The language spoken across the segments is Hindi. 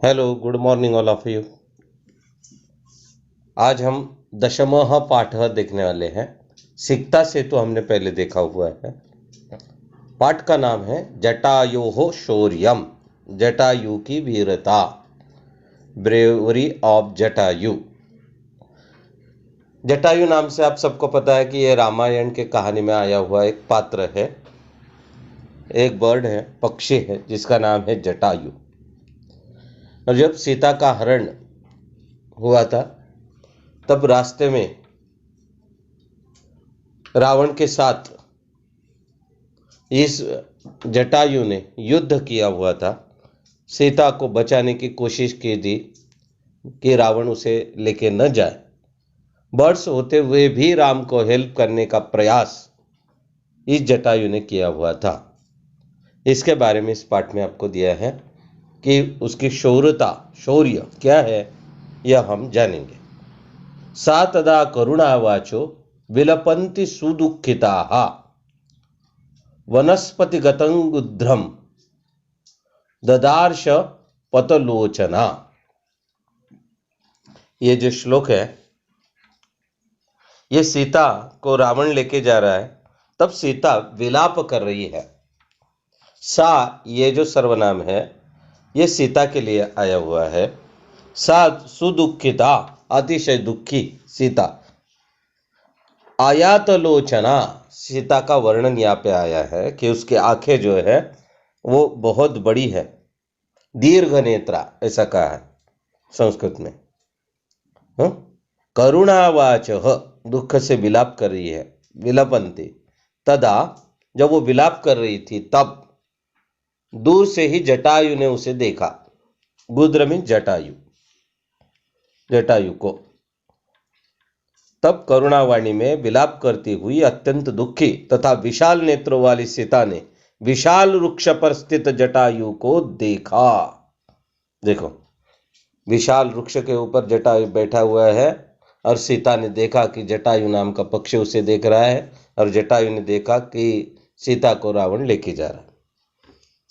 Hello, good morning all of you. आज हम दशमः पाठः देखने वाले हैं। सिकता से तो हमने पहले देखा हुआ है। पाठ का नाम है जटायुः शौर्यम, जटायु की वीरता, ब्रेवरी ऑफ जटायु। जटायु नाम से आप सबको पता है कि यह रामायण के कहानी में आया हुआ एक पात्र है, एक बर्ड है, पक्षी है जिसका नाम है जटायु। और जब सीता का हरण हुआ था तब रास्ते में रावण के साथ इस जटायु ने युद्ध किया हुआ था। सीता को बचाने की कोशिश की थी कि रावण उसे लेके न जाए। वर्ष होते हुए भी राम को हेल्प करने का प्रयास इस जटायु ने किया हुआ था। इसके बारे में इस पाठ में आपको दिया है कि उसकी शौर्य क्या है, यह हम जानेंगे। सा तदा करुणावाचो विलपन्ति सुदुःखिताः वनस्पतिगतंगुध्रम ददार्श पतलोचना। ये जो श्लोक है, ये सीता को रावण लेके जा रहा है, तब सीता विलाप कर रही है। सा, ये जो सर्वनाम है, ये सीता के लिए आया हुआ है। सा सुदुःखिता, अतिशय दुखी सीता। आयातलोचना, सीता का वर्णन यहाँ पे आया है कि उसकी आंखें जो है वो बहुत बड़ी है। दीर्घ नेत्रा ऐसा कहा है संस्कृत में। करुणावाच, दुख से विलाप कर रही है, विलपंती। तदा, जब वो विलाप कर रही थी तब दूर से ही जटायु ने उसे देखा। गुद्र में जटायु को। तब करुणावाणी में विलाप करती हुई अत्यंत दुखी तथा विशाल नेत्रों वाली सीता ने विशाल वृक्ष पर स्थित जटायु को देखा। देखो, विशाल वृक्ष के ऊपर जटायु बैठा हुआ है और सीता ने देखा कि जटायु नाम का पक्षी उसे देख रहा है, और जटायु ने देखा कि सीता को रावण लेके जा रहा है।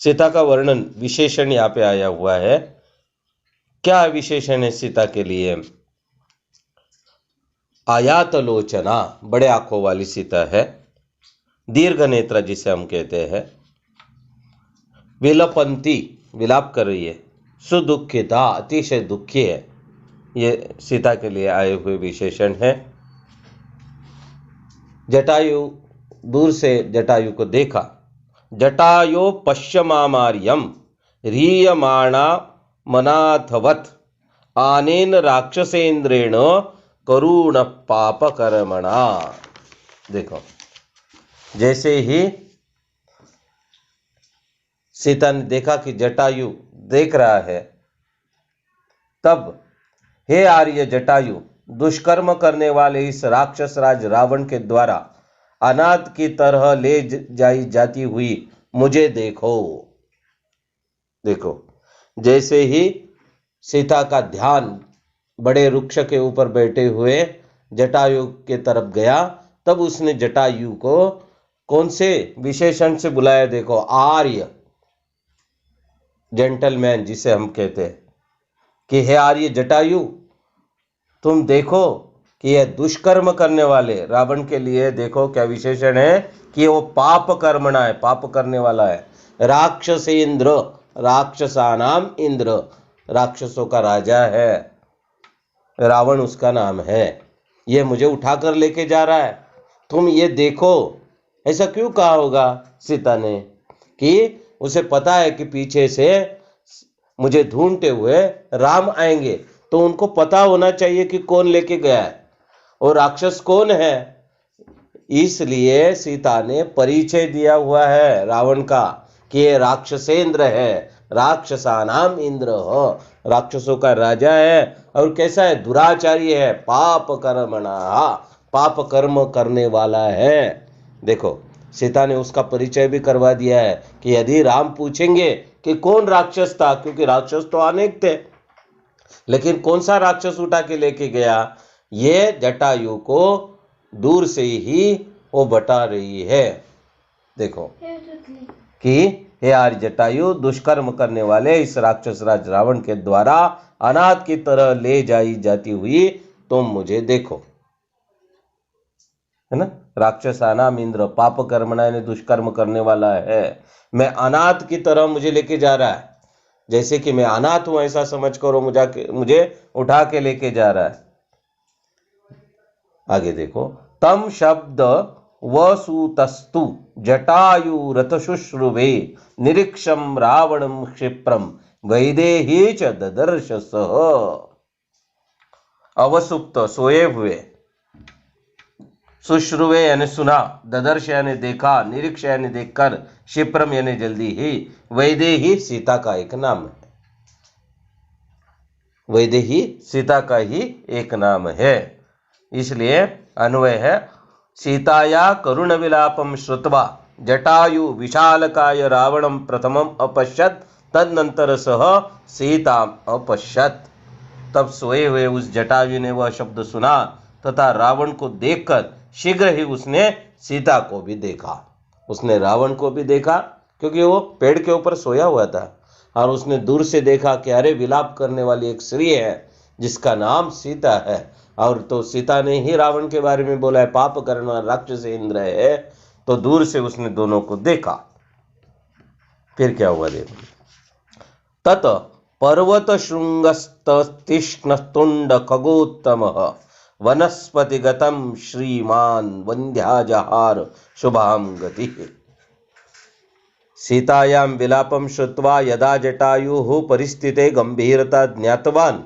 सीता का वर्णन, विशेषण यहाँ पे आया हुआ है। क्या विशेषण है सीता के लिए? आयातलोचना, बड़े आंखों वाली सीता है। दीर्घ नेत्र जिसे हम कहते हैं। विलपंती, विलाप कर रही है। सुदुःखिता, अतिशय दुखी है। ये सीता के लिए आए हुए विशेषण है। जटायु, दूर से जटायु को देखा। जटायो पश्यमार्यम रीयमाणा मनाथवत आनेन राक्षसेन्द्रेण करुण पाप कर्मणा। देखो, जैसे ही सीता ने देखा कि जटायु देख रहा है, तब हे आर्य जटायु, दुष्कर्म करने वाले इस राक्षस राज रावण के द्वारा अनाथ की तरह ले जाई जाती हुई मुझे देखो। देखो, जैसे ही सीता का ध्यान बड़े वृक्ष के ऊपर बैठे हुए जटायु के तरफ गया, तब उसने जटायु को कौन से विशेषण से बुलाया? देखो, आर्य, जेंटलमैन जिसे हम कहते हैं, कि हे आर्य जटायु, तुम देखो कि यह दुष्कर्म करने वाले रावण के लिए देखो क्या विशेषण है कि वो पाप कर्मणा है, पाप करने वाला है। राक्षसेंद्र, राक्षसानाम इंद्र, राक्षसों का राजा है, रावण उसका नाम है। ये मुझे उठाकर लेके जा रहा है, तुम ये देखो। ऐसा क्यों कहा होगा सीता ने? कि उसे पता है कि पीछे से मुझे ढूंढते हुए राम आएंगे, तो उनको पता होना चाहिए कि कौन लेके गया है और राक्षस कौन है। इसलिए सीता ने परिचय दिया हुआ है रावण का कि ये राक्षसेंद्र है, राक्षसानाम इंद्र हो, राक्षसों का राजा है। और कैसा है? दुराचारी है, पाप कर्मणा, पाप कर्म करने वाला है। देखो, सीता ने उसका परिचय भी करवा दिया है कि यदि राम पूछेंगे कि कौन राक्षस था, क्योंकि राक्षस तो अनेक थे, लेकिन कौन सा राक्षस उठा के लेके गया, ये जटायु को दूर से ही वो बता रही है। देखो कि हे आर्य जटायु, दुष्कर्म करने वाले इस राक्षस राज रावण के द्वारा अनाथ की तरह ले जाई जाती हुई तुम मुझे देखो, है ना। राक्षसानाम इंद्र पाप कर्मणा, यानी दुष्कर्म करने वाला है। मैं अनाथ की तरह मुझे लेके जा रहा है, जैसे कि मैं अनाथ हूं ऐसा समझ करो, मुझे उठा के लेके जा रहा है। आगे देखो, तम शब्द वसुतस्तु जटायु रथशुश्रुवे निरीक्षम रावणम क्षिप्रम वैदेही च ददर्श सह। अवसुप्त सोए हुए, शुश्रुवे यानी सुना, ददर्श यानी देखा, निरीक्ष यानी देखकर, क्षिप्रम यानी जल्दी ही, वैदेही सीता का एक नाम है। वैदेही सीता का ही एक नाम है, इसलिए अन्वय है, सीताया करुण विलापम श्रुत्वा जटायु विशालकाय रावणम प्रथमम अपश्यत तदनंतर सह सीता अपश्यत। तब सोए हुए उस जटायु ने वह शब्द सुना तथा रावण को देखकर शीघ्र ही उसने सीता को भी देखा। उसने रावण को भी देखा क्योंकि वो पेड़ के ऊपर सोया हुआ था, और उसने दूर से देखा कि अरे विलाप करने वाली एक स्त्री है जिसका नाम सीता है, और तो सीता ने ही रावण के बारे में बोला है पाप करने वाला राक्षस इंद्र है। तो दूर से उसने दोनों को देखा। फिर क्या हुआ देखो, तत पर्वत शृंगस्तीक्ष्ण तुंड खगोत्तम वनस्पतिगतम श्रीमान वंध्याजहार शुभाम गति। सीतायां विलापम श्रुत्वा यदा जटायुः परिस्थिते गंभीरता ज्ञातवान्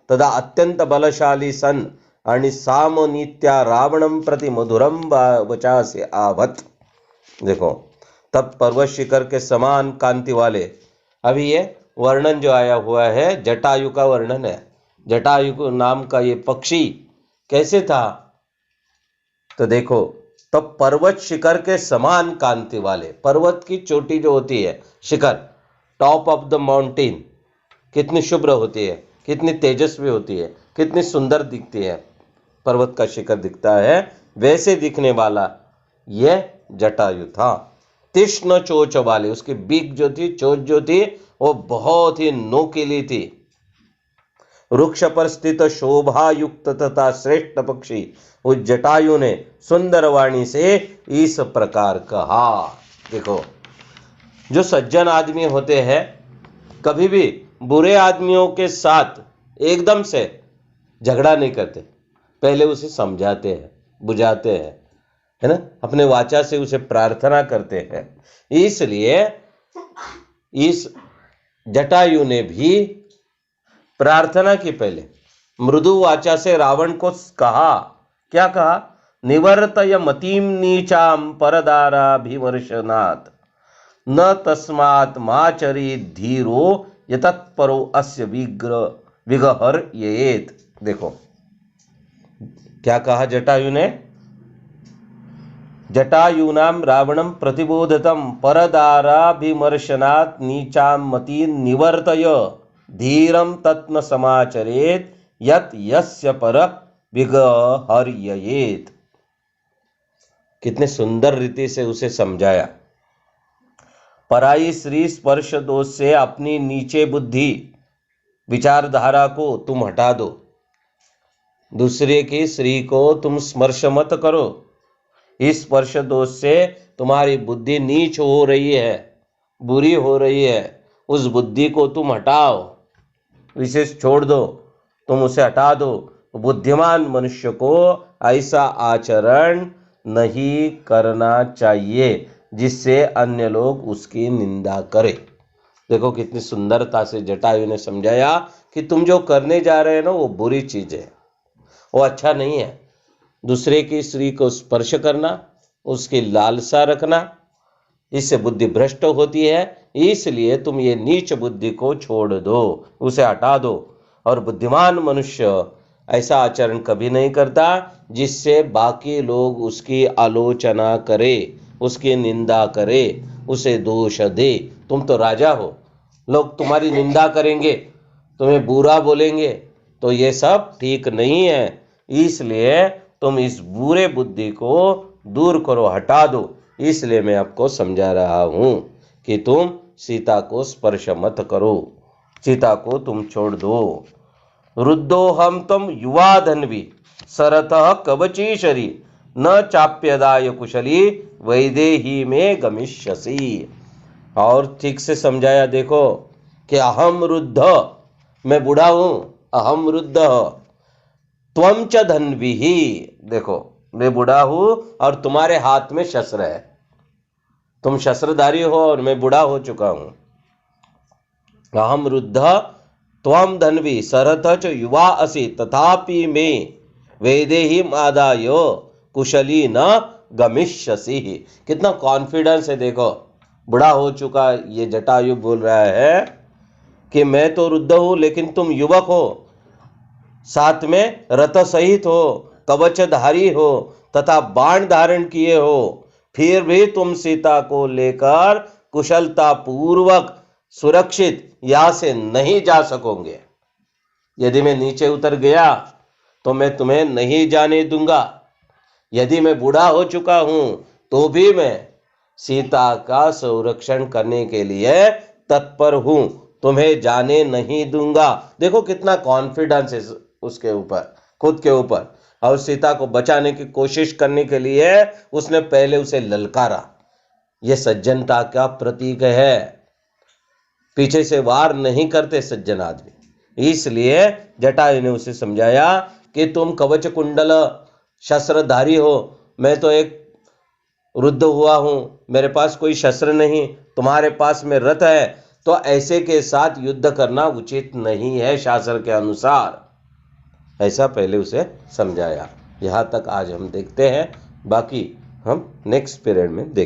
तदा अत्यंत बलशाली सन आणि सामनीत्या रावणम प्रति मधुरम वचा से आवत। देखो, तब पर्वत शिखर के समान कांति वाले, अभी ये वर्णन जो आया हुआ है जटायु का वर्णन है। जटायु नाम का ये पक्षी कैसे था, तो देखो, तब पर्वत शिखर के समान कांति वाले, पर्वत की चोटी जो होती है शिखर, टॉप ऑफ द माउंटेन, कितनी शुभ्र होती है, कितनी तेजस्वी होती है, कितनी सुंदर दिखती है, पर्वत का शिखर दिखता है, वैसे दिखने वाला यह जटायु था। तीक्ष्ण चोंच वाले, उसकी बीक जो थी, चोंच जो थी, वो बहुत ही नोकीली थी। वृक्ष पर स्थित शोभा युक्त तथा श्रेष्ठ पक्षी उस जटायु ने सुंदर वाणी से इस प्रकार कहा। देखो, जो सज्जन आदमी होते हैं कभी भी बुरे आदमियों के साथ एकदम से झगड़ा नहीं करते, पहले उसे समझाते हैं, बुझाते हैं, है ना, अपने वाचा से उसे प्रार्थना करते हैं। इसलिए इस जटायु ने भी प्रार्थना की, पहले मृदु वाचा से रावण को कहा, क्या कहा, निवर्तय मतीम नीचाम परदाराभिवर्षनात् न तस्मात् माचरी धीरो यतत्परो अस्य विगहर येत। देखो क्या कहा जटायु ने, जटायूनाम रावणम प्रतिबोधतम परदाराभिमर्शनात् नीचाम मती निवर्तय धीरम तत्न समाचरेत यत यस्य पर विगहर्येत। कितने सुंदर रीति से उसे समझाया। पराई स्त्री स्पर्श दोष से अपनी नीचे बुद्धि विचारधारा को तुम हटा दो, दूसरे की स्त्री को तुम स्पर्श मत करो। इस स्पर्श दोष से तुम्हारी बुद्धि नीच हो रही है, बुरी हो रही है, उस बुद्धि को तुम हटाओ, विशेष छोड़ दो, तुम उसे हटा दो। बुद्धिमान मनुष्य को ऐसा आचरण नहीं करना चाहिए जिससे अन्य लोग उसकी निंदा करें। देखो कितनी सुंदरता से जटायु ने समझाया कि तुम जो करने जा रहे हैं ना वो बुरी चीज है, वो अच्छा नहीं है। दूसरे की स्त्री को स्पर्श करना, उसकी लालसा रखना, इससे बुद्धि भ्रष्ट होती है। इसलिए तुम ये नीच बुद्धि को छोड़ दो, उसे हटा दो। और बुद्धिमान मनुष्य ऐसा आचरण कभी नहीं करता जिससे बाकी लोग उसकी आलोचना करे, उसकी निंदा करे, उसे दोष दे। तुम तो राजा हो, लोग तुम्हारी निंदा करेंगे, तुम्हें बुरा बोलेंगे, तो ये सब ठीक नहीं है। इसलिए तुम इस बुरे बुद्धि को दूर करो, हटा दो। इसलिए मैं आपको समझा रहा हूं कि तुम सीता को स्पर्श मत करो, सीता को तुम छोड़ दो। रुद्धो हम तम युवा धन्वी सरतः कवची शरी न चाप्यदाय कुशली वैदेही में गमिष्यसि। और ठीक से समझाया देखो कि अहम रुद्ध, मैं बूढ़ा हूं, अहम रुद्ध त्वम च धन्वी ही, देखो मैं बूढ़ा हूं और तुम्हारे हाथ में शस्त्र है, तुम शस्त्रधारी हो और मैं बूढ़ा हो चुका हूं। अहम रुद्ध त्वम धन्वी सरथ च युवा असि तथापि में वेदेहि आदायो कुशली न गमिष्यसि। कितना कॉन्फिडेंस है देखो, बूढ़ा हो चुका ये जटायु बोल रहा है कि मैं तो रुद्ध हूं लेकिन तुम युवक हो, साथ में रथ सहित हो, कवचधारी हो तथा बाण धारण किए हो, फिर भी तुम सीता को लेकर कुशलता पूर्वक सुरक्षित यहां से नहीं जा सकोगे। यदि मैं नीचे उतर गया तो मैं तुम्हें नहीं जाने दूंगा। यदि मैं बूढ़ा हो चुका हूं तो भी मैं सीता का संरक्षण करने के लिए तत्पर हूं, तुम्हें जाने नहीं दूंगा। देखो कितना कॉन्फिडेंस है उसके ऊपर, खुद के ऊपर, और सीता को बचाने की कोशिश करने के लिए उसने पहले उसे ललकारा। यह सज्जनता का प्रतीक है, पीछे से वार नहीं करते सज्जन आदमी। इसलिए जटायु ने उसे समझाया कि तुम कवच कुंडल शस्त्रधारी हो, मैं तो एक रुद्ध हुआ हूं, मेरे पास कोई शस्त्र नहीं, तुम्हारे पास में रथ है, तो ऐसे के साथ युद्ध करना उचित नहीं है शास्त्र के अनुसार। ऐसा पहले उसे समझाया। यहाँ तक आज हम देखते हैं, बाकी हम नेक्स्ट पीरियड में देखेंगे।